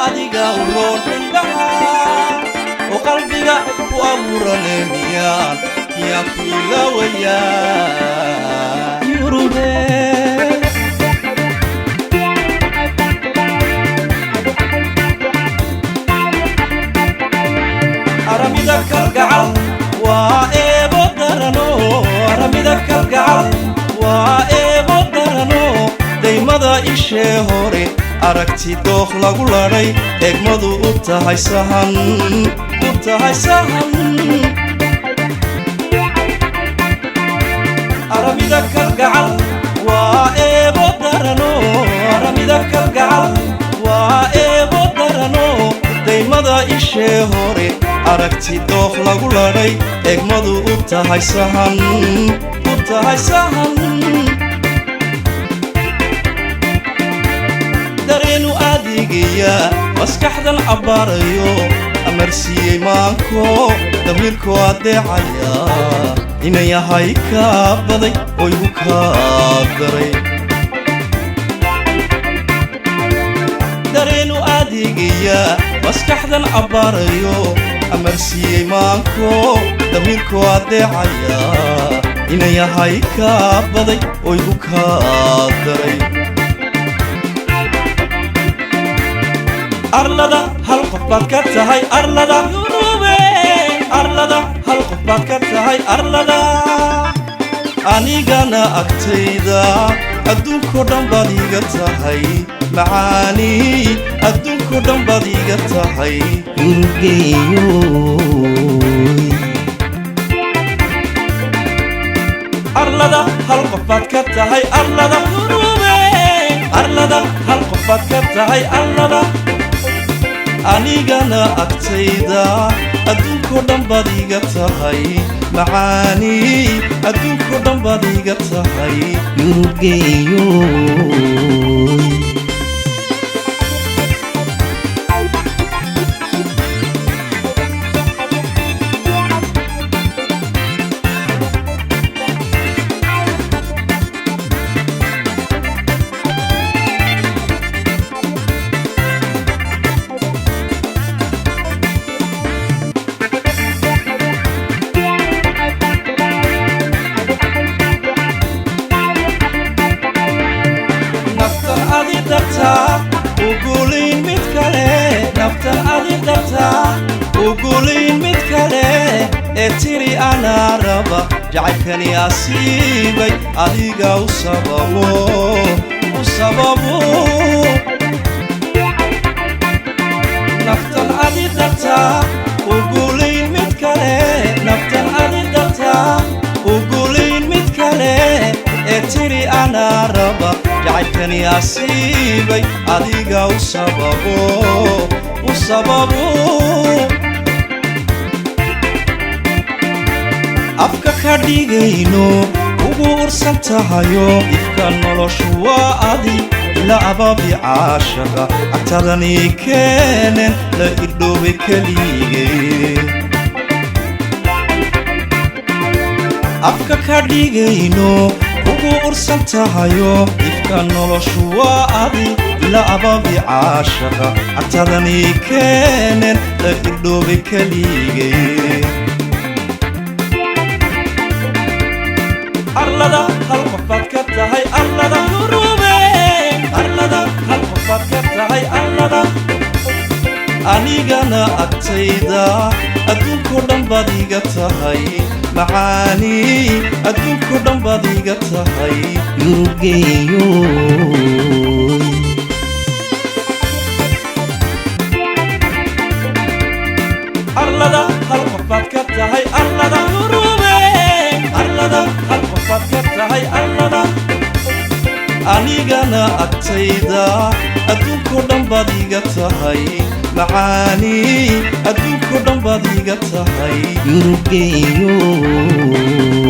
adiga uroon indhaha oo qalbiga ku abuurane miyaan ku ilaawayaa yurube aramida kalgacal waa eebo darano aramida kalgacal waa eebo darano daymada ishee hore aragti dooq lagu ladhay eegmadu u tahay sahan aramida kalgacal waa eebo darano aramida kalgacal waa eebo darano daymada ishee hore aragti dooq lagu ladhay eegmadu u tahay sahan dareenu adeegaya maskaxdan abbaarayo amarsiiyey maanko damiirkoo adeecaya inay yahay kaa baday oo igu kaa daray dareenu adeegaya maskaxdan abbaarayo amarsiiyey maanko damiirkoo adeecaya inay yahay kaa baday oo igu kaa daray arlada hal qof baad ka tahay arlada yurube arlada hal qof baad ka tahay arlada anigana agtayda adduunkoo dhan baad iga tahay macaani adduunkoo dhan baad iga tahay yurugeeyoy arlada hal qof baad ka tahay arlada yurube arlada hal qof baad ka tahay arlada anigana agtayda adduunkoo dhan baad iga tahay macaani adduunkoo dhan baad iga tahay yurugeeyoy uguliin mid kale naftan adi dartaa uguliin mid kale ee tiri anaa raba jacaylkani asiibay adiga u sababo naftan adi dartaa uguliin mid kale naftan adi dartaa uguliin mid kale ee tiri anaa raba jacaylkani asiibay adiga u sababo afka ka dhigayno ugu ursan tahayo ifka noloshu waa adi ila ababi caashaqa agtadani keenen la irdhoobe keligee afka ka dhigayno ugu ursan tahayo ifka noloshu waa adi ila ababi caashaqa agtadani keenen la irdhoobe keligee arlada hal qof baad ka tahay arlada yurube arlada hal qof baad ka tahay arlada anigana agtayda adduunkoo dhan baad iga tahay macaani adduunkoo dhan baad iga tahay yurugeeyoy arlada hal qof baad ka tahay arlada yurube arlada hal qof baad ka tahay arlada anigana agtayda adduunkoo dhan baad iga tahay macaani adduunkoo dhan baad iga tahay yurugeeyoy